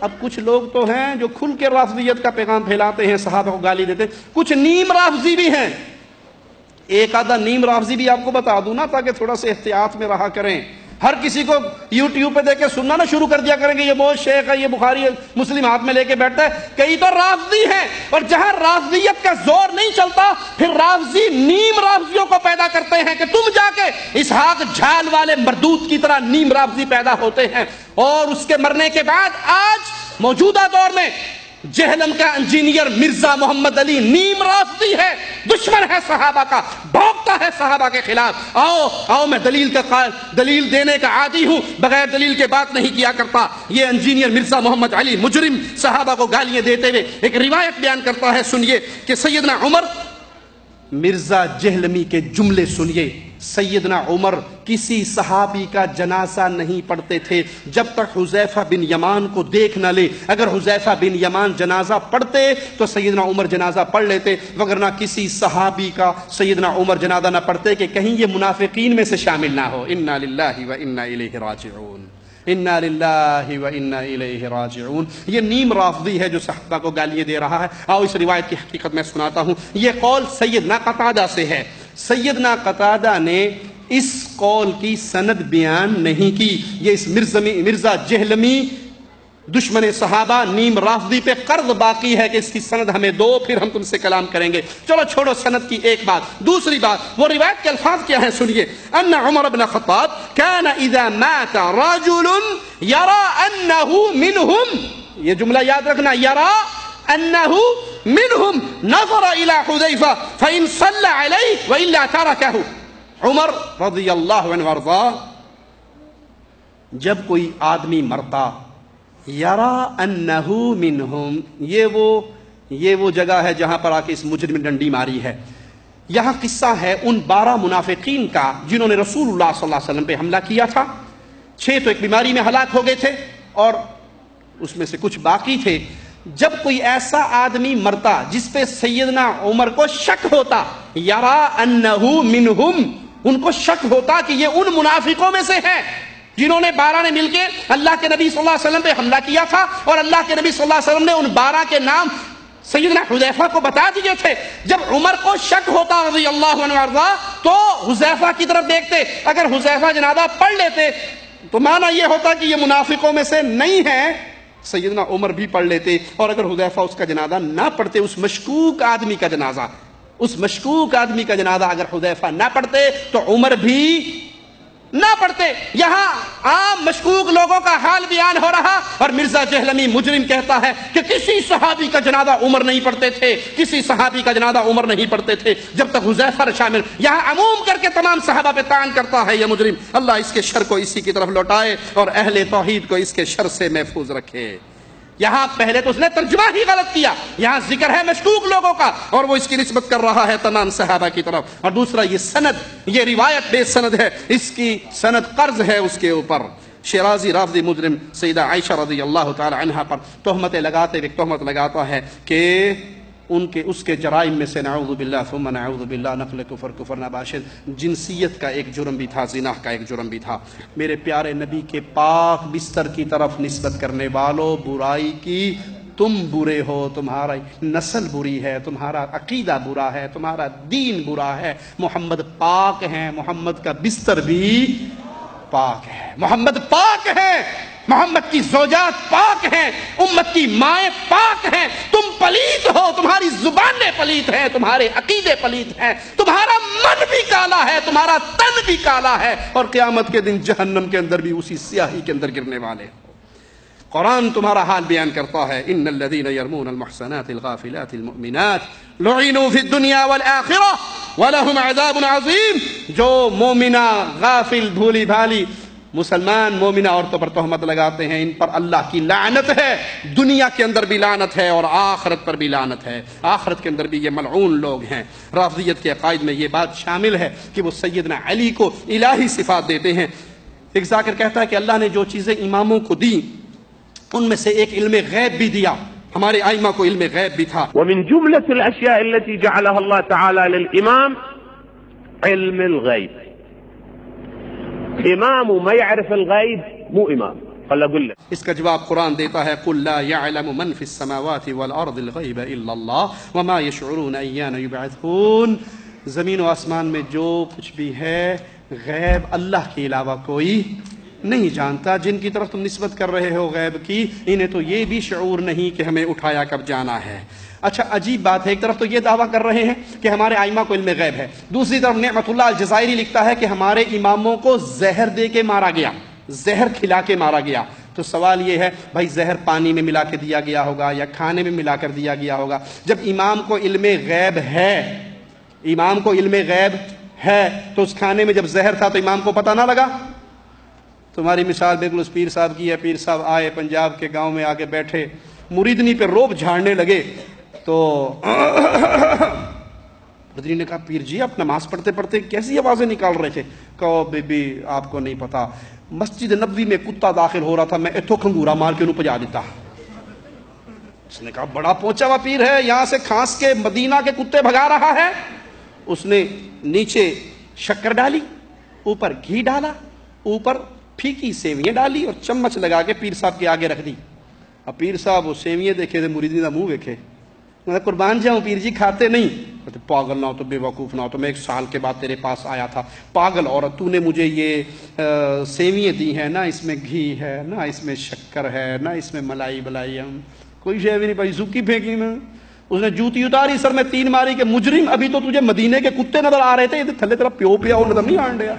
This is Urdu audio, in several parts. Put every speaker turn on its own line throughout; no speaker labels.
اب کچھ لوگ تو ہیں جو کھل کے رافضیت کا پیغام پھیلاتے ہیں، صحابہ کو گالی دیتے ہیں، کچھ نیم رافضی بھی ہیں. ایک آدھا نیم رافضی بھی آپ کو بتا دوں نا، تاکہ تھوڑا سا احتیاط میں رہا کریں. ہر کسی کو یوٹیوب پہ دیکھ کے سننا نہ شروع کر دیا کریں کہ یہ بہت شیخ ہے، یہ بخاری مسلم ہاتھ میں لے کے بیٹھتا ہے. کئی تو رافضی ہیں، اور جہاں رافضیت کا زور نہیں چلتا پھر رافضی نیم رافضیوں کو پیدا کرتے ہیں کہ تم جا کے اسحاق جھال والے مردود کی طرح نیم رافضی پیدا ہوتے ہیں. اور اس کے مرنے کے بعد آج موجودہ دور میں جہلم کا انجینئر مرزا محمد علی نیم رافضی ہے، دشمن ہے صحابہ کا، بھونکتا ہے صحابہ کے خلاف. آؤ میں دلیل دینے کا عادی ہوں، بغیر دلیل کے بات نہیں کیا کرتا. یہ انجینئر مرزا محمد علی مجرم صحابہ کو گالیاں دیتے ہوئے ایک روایت بیان کرتا ہے، سنیے کہ سیدنا عمر، مرزا جہلمی کے جملے سنیے. سیدنا عمر کسی صحابی کا جنازہ نہیں پڑھتے تھے جب تک حذیفہ بن یمان کو دیکھ نہ لے. اگر حذیفہ بن یمان جنازہ پڑھتے تو سیدنا عمر جنازہ پڑھ لیتے، وگرنہ کسی صحابی کا سیدنا عمر جنازہ نہ پڑھتے کہ کہیں یہ منافقین میں سے شامل نہ ہو. انا للہ و انا الیہ راجعون، انا للہ و انا الیہ راجعون. یہ نیم رافضی ہے جو صحابہ کو گالیاں دے رہا ہے. آؤ اس روایت کی حقیقت میں سناتا ہوں. یہ قول سیدنا قتادہ سے ہے. سیدنا قتادہ نے اس قول کی سند بیان نہیں کی. یہ اس مرزا جہلمی دشمن صحابہ نیم رافضی پہ قرض باقی ہے کہ اس کی سند ہمیں دو، پھر ہم تم سے کلام کریں گے. چلو چھوڑو سند کی ایک بات. دوسری بات، وہ روایت کے الفاظ کیا ہیں سنیے. ان عمر بن خطاب كان اذا مات رجل يرى انه منهم، یہ جملہ یاد رکھنا، يرى انه منهم نظر الى حذیفہ فان صلى عليه والا تركه. عمر رضی اللہ عنہ وارضاہ جب کوئی آدمی مرتا، یرا انہ منہم، یہ وہ جگہ ہے جہاں پر آ کے اس مجرم نے ڈنڈی ماری ہے. یہاں قصہ ہے ان 12 منافقین کا جنہوں نے رسول اللہ صلی اللہ علیہ وسلم پہ حملہ کیا تھا. 6 تو ایک بیماری میں ہلاک ہو گئے تھے اور اس میں سے کچھ باقی تھے. جب کوئی ایسا آدمی مرتا جس پہ سیدنا عمر کو شک ہوتا، یرا انہ منہم، ان کو شک ہوتا کہ یہ ان منافقوں میں سے ہے جنہوں نے 12 نے مل کے اللہ کے نبی صلی اللہ علیہ وسلم پہ حملہ کیا تھا، اور اللہ کے نبی صلی اللہ علیہ وسلم نے ان 12 کے نام سیدنا حذیفہ کو بتا دیے تھے. جب عمر کو شک ہوتا رضی اللہ عنہ وارضا تو حذیفہ کی طرف دیکھتے. اگر حذیفہ جنازہ پڑھ لیتے تو معنی یہ ہوتا کہ یہ منافقوں میں سے نہیں ہے، سیدنا عمر بھی پڑھ لیتے. اور اگر حذیفہ اس کا جنازہ نہ پڑھتے، اس مشکوک آدمی کا جنازہ اگر حذیفہ نہ پڑھتے تو عمر بھی نہ پڑھتے. یہاں عام مشکوک لوگوں کا حال بیان ہو رہا، اور مرزا جہلمی مجرم کہتا ہے کہ کسی صحابی کا جنازہ عمر نہیں پڑھتے تھے، کسی صحابی کا جنازہ عمر نہیں پڑھتے تھے جب تک حذیفہ شامل. یہاں عموم کر کے تمام صحابہ پہ طعن کرتا ہے یہ مجرم. اللہ اس کے شر کو اسی کی طرف لوٹائے اور اہل توحید کو اس کے شر سے محفوظ رکھے. یہاں پہلے تو اس نے ترجمہ ہی غلط کیا. یہاں ذکر ہے مشکوک لوگوں کا اور وہ اس کی نسبت کر رہا ہے تمام صحابہ کی طرف. اور دوسرا یہ سند، یہ روایت بے سند ہے، اس کی سند قرض ہے اس کے اوپر. شیرازی رافضی مجرم سیدہ عائشہ رضی اللہ تعالی عنہا پر تہمتیں لگاتے ہوئے تہمت لگاتا ہے کہ اس کے جرائم میں سے نعوذ باللہ ثم نعوذ باللہ نقل کفر نباشد، جنسیت کا ایک جرم بھی تھا، زنا کا ایک جرم بھی تھا. میرے پیارے نبی کے پاک بستر کی طرف نسبت کرنے والوں، برائی کی تم برے ہو، تمہاری نسل بری ہے، تمہارا عقیدہ برا ہے، تمہارا دین برا ہے. محمد پاک ہیں، محمد کا بستر بھی پاک ہے، محمد پاک ہے، محمد کی زوجات پاک ہیں، امت کی مائیں پاک ہیں. تم پلیت ہو، تمہاری زبانیں پلیت ہیں، تمہارے عقیدے پلیت ہیں، تمہارا من بھی کالا ہے، تمہارا تن بھی کالا ہے، اور قیامت کے دن جہنم کے اندر بھی اسی سیاہی کے اندر گرنے والے. قرآن تمہارا حال بیان کرتا ہے، ان الذين يرمون المحصنات الغافلات المؤمنات لعنوا في الدنيا والآخرة ولهم عذاب عظيم. جو مومنہ غافل بھولی بھالی مسلمان مومنہ عورتوں پر تہمت لگاتے ہیں، ان پر اللہ کی لعنت ہے. دنیا کے اندر بھی لعنت ہے اور آخرت پر بھی لعنت ہے. آخرت کے اندر بھی یہ ملعون لوگ ہیں. رافضیت کے عقائد میں یہ بات شامل ہے کہ وہ سیدنا علی کو الہی صفات دیتے ہیں. ایک ذاکر کہتا ہے کہ اللہ نے جو چیزیں اماموں کو دی ان میں سے ایک علم غیب بھی دیا. ہمارے ائمہ کو علم غیب بھی تھا.
ومن جملة الأشياء التي جعلها الله تعالى للإمام علم الغيب. إمام ما يعرف الغيب مو إمام. فلقل
اس کا جواب قرآن دیتا ہے قل لا يعلم من في السماوات والارض الغیب الا اللہ وما يشعرون ایان یبعثون. زمین و آسمان میں جو کچھ بھی ہے غیب اللہ کے علاوہ کوئی نہیں جانتا. جن کی طرف تم نسبت کر رہے ہو غیب کی، انہیں تو یہ بھی شعور نہیں کہ ہمیں اٹھایا کب جانا ہے. اچھا عجیب بات ہے، ایک طرف تو یہ دعویٰ کر رہے ہیں کہ ہمارے ائمہ کو علم غیب ہے، دوسری طرف نعمت اللہ الجزائری لکھتا ہے کہ ہمارے اماموں کو زہر دے کے مارا گیا، زہر کھلا کے مارا گیا. تو سوال یہ ہے بھائی زہر پانی میں ملا کے دیا گیا ہوگا یا کھانے میں ملا کر دیا گیا ہوگا؟ جب امام کو علم غیب ہے، امام کو علم غیب ہے، تو اس کھانے میں جب زہر تھا تو امام کو پتہ نہ لگا؟ تمہاری مثال بالکل اس پیر صاحب کی ہے. پیر صاحب آئے پنجاب کے گاؤں میں، آگے بیٹھے، مریدنی پہ روب جھاڑنے لگے تو مریدنی نے کہا پیر جی آپ نماز پڑھتے پڑھتے کیسی آوازیں نکال رہے تھے؟ کہو بی بی آپ کو نہیں پتا، مسجد نبوی میں کتا داخل ہو رہا تھا، میں اتھو کھنگورا مار کے انہوں پجا دیتا. اس نے کہا بڑا پہنچا ہوا پیر ہے، یہاں سے کھانس کے مدینہ کے کتے بھگا رہا ہے. اس نے نیچے شکر ڈالی، اوپر گھی ڈالا، اوپر پھیکی سیویاں ڈالی اور چمچ لگا کے پیر صاحب کے آگے رکھ دی. اب پیر صاحب وہ سیویاں دیکھے تھے، مریدی کا منہ دیکھے، میں قربان جاؤں پیر جی کھاتے نہیں. کہتے پاگل نہ ہو تو، بے وقوف نہ ہو تو، میں 1 سال کے بعد تیرے پاس آیا تھا، پاگل عورت تو نے مجھے یہ سیویاں دی ہیں، نہ اس میں گھی ہے، نہ اس میں شکر ہے، نہ اس میں ملائی بلائی، ہم کوئی شے بھی نہیں پائی، سوکھی پھینکی نا. اس نے جوتی اتاری، سر میں 3 ماری کہ مجرم ابھی تو تجھے مدینے کے کتے نظر آ رہے تھے، یہ تھلے تیرا پیو پیا وہ نظر نہیں آن ڈیا،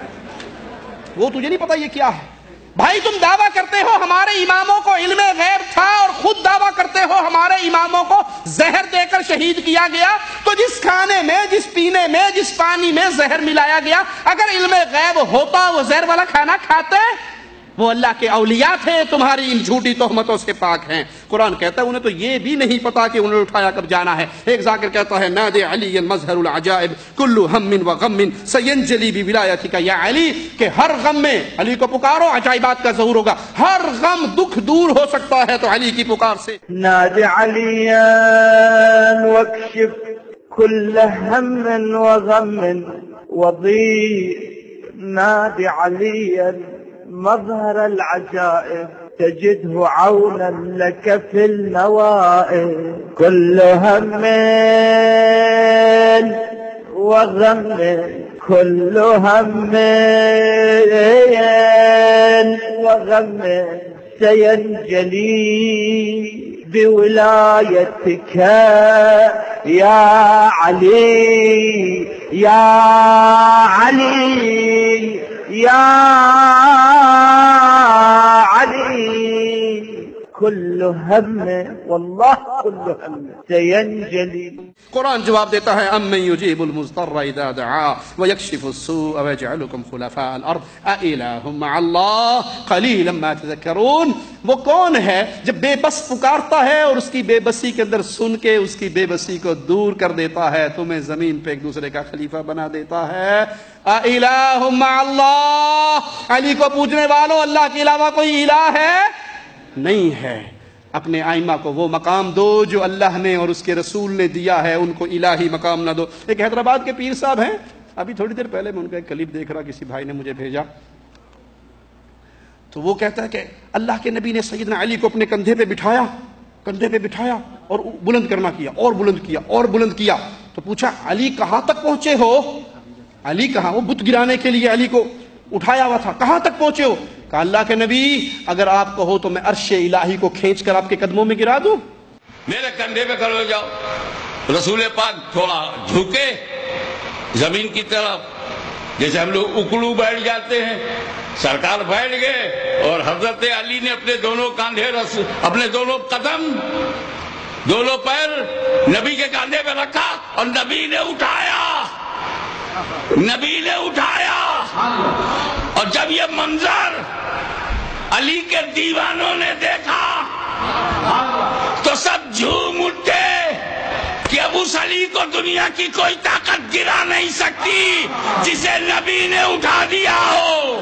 وہ تجھے نہیں پتا یہ کیا ہے. بھائی تم دعویٰ کرتے ہو ہمارے اماموں کو علم غیب تھا اور خود دعویٰ کرتے ہو ہمارے اماموں کو زہر دے کر شہید کیا گیا، تو جس کھانے میں، جس پینے میں، جس پانی میں زہر ملایا گیا، اگر علم غیب ہوتا وہ زہر والا کھانا کھاتے؟ وہ اللہ کے اولیاء تھے، تمہاری ان جھوٹی تہمتوں سے پاک ہیں. قرآن کہتا ہے انہیں تو یہ بھی نہیں پتا کہ انہیں اٹھایا کب جانا ہے. ایک ذاکر کہتا ہے نادی علی مظہر العجائب کل ہم و غم سینجلی بولایتک یا علی، کہ ہر غم میں علی کو پکارو عجائبات کا ظہور ہوگا، ہر غم دکھ دور ہو سکتا ہے تو علی کی پکار سے.
نادی علی واکشف کل ہم و غم وضیق، نادی علی مظهر العجائب تجده عونا لك في النوائب، كل هم وغم كل هم وغم سينجلي بولايتك يا علي يا علي يا علي، كل هم والله كل هم سينجلي.
قرآن جواب دیتا ہے امن یجیب المضطر اذا دعا ویکشف السوء ویجعلکم خلفاء الارض االہ مع اللہ قلیلا ما تذکرون. وہ کون ہے جب بے بس پکارتا ہے اور اس کی بے بسی کے اندر سن کے اس کی بے بسی کو دور کر دیتا ہے، تمہیں زمین پہ ایک دوسرے کا خلیفہ بنا دیتا ہے. االہ مع اللہ، علی کو پوجنے والوں اللہ کے علاوہ کوئی الہ ہے نہیں ہے. اپنے آئمہ کو وہ مقام دو جو اللہ نے اور اس کے رسول نے دیا ہے، ان کو الہی مقام نہ دو. ایک حیدرآباد کے پیر صاحب ہیں، ابھی تھوڑی دیر پہلے میں ان کا ایک کلپ دیکھ رہا، کسی بھائی نے مجھے بھیجا، تو وہ کہتا ہے کہ اللہ کے نبی نے سیدنا علی کو اپنے کندھے پہ بٹھایا اور بلند کرنا کیا اور بلند کیا اور بلند کیا. تو پوچھا علی کہاں تک پہنچے ہو؟ علی کہاں؟ وہ بت گرانے کے لیے علی کو اٹھایا ہوا تھا، کہاں تک پہنچے ہو؟ کہ اللہ کے نبی اگر آپ کو ہو تو میں عرش الہی کو کھینچ کر آپ کے قدموں میں گرا دوں.
میرے کندھے پہ کھڑے ہو جاؤ. رسول پاک تھوڑا جھکے زمین کی طرف، جیسے ہم لوگ اکڑو بیٹھ جاتے ہیں، سرکار بیٹھ گئے اور حضرت علی نے اپنے دونوں کاندھے اپنے دونوں قدم دونوں پیر نبی کے کاندھے پہ رکھا اور نبی نے اٹھایا. اور جب یہ منظر علی کے دیوانوں نے دیکھا تو سب جھوم اٹھے کہ اب اس علی کو دنیا کی کوئی طاقت گرا نہیں سکتی جسے نبی نے اٹھا دیا ہو.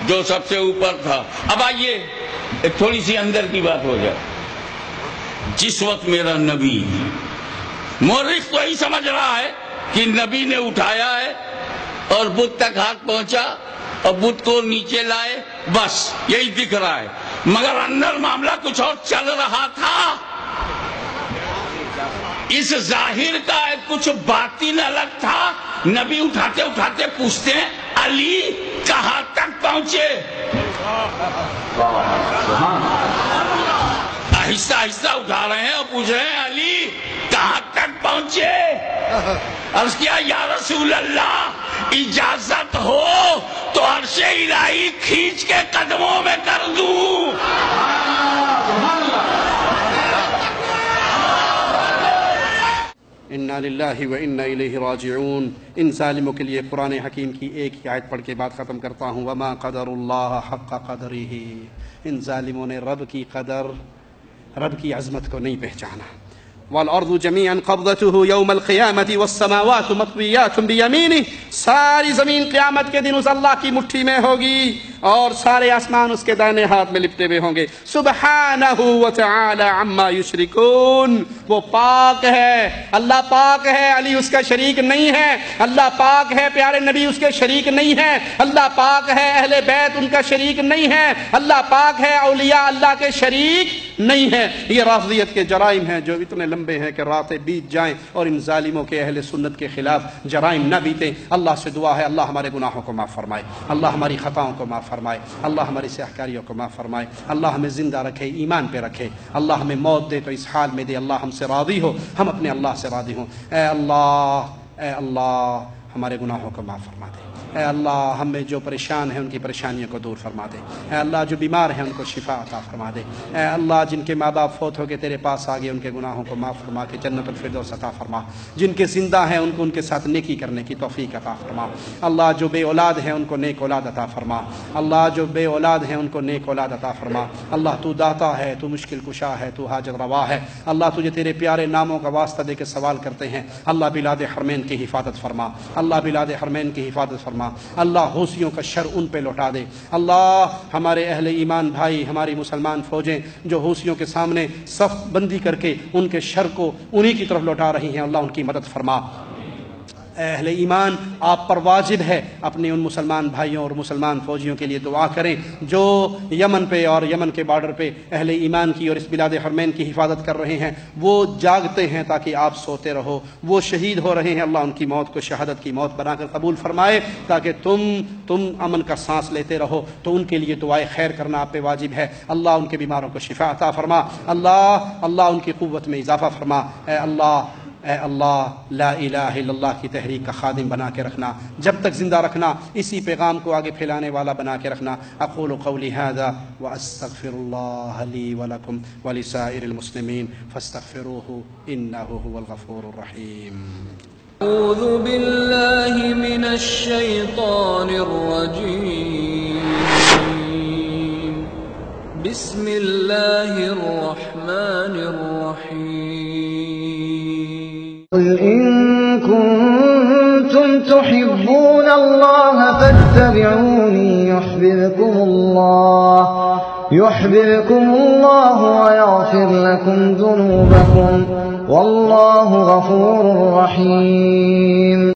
جو سب سے اوپر تھا. اب آئیے ایک تھوڑی سی اندر کی بات ہو جائے. جس وقت میرا نبی، مورخ تو یہی سمجھ رہا ہے کہ نبی نے اٹھایا ہے اور بت تک ہاتھ پہنچا اور بت کو نیچے لائے، بس یہی دکھ رہا ہے، مگر اندر معاملہ کچھ اور چل رہا تھا۔ اس ظاہر کا کچھ باطن الگ تھا۔ نبی اٹھاتے اٹھاتے پوچھتے ہیں علی کہاں تک پہنچے؟ آہستہ آہستہ اٹھا رہے ہیں اور پوچھ رہے ہیں علی کہاں تک پہنچے؟ عرض کیا یا رسول اللہ اجازت ہو تو عرش الہی کھینچ کے قدموں میں کر دوں۔
انا للہ و انا الیہ راجعون۔ ان ظالموں کے لیے قرآن حکیم کی ایک ہی آیت پڑھ کے بات ختم کرتا ہوں، وما قدر اللہ حق قدرہ۔ ان ظالموں نے رب کی قدر، رب کی عظمت کو نہیں پہچانا۔ والارض جميعا قبضته يوم القيامة والسماوات مطويات بيمينه، ساری زمین قیامت کے دن اس اللہ کی مٹھی میں ہوگی اور سارے آسمان اس کے دائیں ہاتھ میں لپٹے ہوئے ہوں گے۔ سبحانہ وتعالی عما یشرکون، وہ پاک ہے، اللہ پاک ہے، علی اس کا شریک نہیں ہے، اللہ پاک ہے، پیارے نبی اس کے شریک نہیں ہے، اللہ پاک ہے، اہل بیت ان کا شریک نہیں ہے، اللہ پاک ہے، اولیاء اللہ کے شریک نہیں ہے۔ یہ رافضیت کے جرائم ہیں جو اتنے لمبے ہیں کہ راتیں بیت جائیں اور ان ظالموں کے اہل سنت کے خلاف جرائم نہ بیتیں۔ اللہ سے دعا ہے اللہ ہمارے گناہوں کو معاف فرمائے، اللہ ہماری خطاؤں کو معاف فرمائے، اللہ ہماری سیاہکاریوں کو معاف فرمائے، اللہ ہمیں زندہ رکھے، ایمان پہ رکھے، اللہ ہمیں موت دے تو اس حال میں دے، اللہ ہم سے راضی ہو، ہم اپنے اللہ سے راضی ہوں۔ اے اللہ ہمارے گناہوں کو معاف فرما دے، اے اللہ ہم میں جو پریشان ہیں ان کی پریشانیوں کو دور فرما دے، اے اللہ جو بیمار ہیں ان کو شفا عطا فرما دے، اے اللہ جن کے ماں باپ فوت ہو کے تیرے پاس آگے ان کے گناہوں کو معاف فرما کے جنت الفردوس عطا فرما، جن کے زندہ ہیں ان کو ان کے ساتھ نیکی کرنے کی توفیق عطا فرما، اللہ جو بے اولاد ہیں ان کو نیک اولاد عطا فرما، اللہ جو بے اولاد ہیں ان کو نیک اولاد عطا فرما، اللہ تو داتا ہے، تو مشکل کشا ہے، تو حاجت روا ہے، اللہ تجھے تیرے پیارے ناموں کا واسطہ دے کے سوال کرتے ہیں، اللہ بلاد حرمین کی حفاظت فرما، اللہ بلاد حرمین کی حفاظت فرما، اللہ حوثیوں کا شر ان پہ لوٹا دے، اللہ ہمارے اہل ایمان بھائی، ہماری مسلمان فوجیں جو حوثیوں کے سامنے صف بندی کر کے ان کے شر کو انہی کی طرف لوٹا رہی ہیں، اللہ ان کی مدد فرما۔ اہل ایمان آپ پر واجب ہے اپنے ان مسلمان بھائیوں اور مسلمان فوجیوں کے لیے دعا کریں جو یمن پہ اور یمن کے بارڈر پہ اہل ایمان کی اور اس بلاد حرمین کی حفاظت کر رہے ہیں، وہ جاگتے ہیں تاکہ آپ سوتے رہو، وہ شہید ہو رہے ہیں، اللہ ان کی موت کو شہادت کی موت بنا کر قبول فرمائے تاکہ تم امن کا سانس لیتے رہو، تو ان کے لیے دعائے خیر کرنا آپ پہ واجب ہے، اللہ ان کے بیماروں کو شفا عطا فرما، اللہ ان کی قوت میں اضافہ فرما، اے اللہ لا الہ الا اللہ کی تحریک کا خادم بنا کے رکھنا، جب تک زندہ رکھنا، اسی پیغام کو آگے پھیلانے والا بنا کے رکھنا۔ اقول قولی ھذا واستغفر اللہ لی ولکم ولسائر المسلمین فاستغفروہ انہ هو الغفور الرحیم۔
اعوذ باللہ من الشیطان الرجیم، بسم اللہ الرحمن الرحیم۔
قل إن كنتم تحبون الله فاتبعوني يحببكم الله ويغفر لكم ذنوبكم والله غفور رحيم۔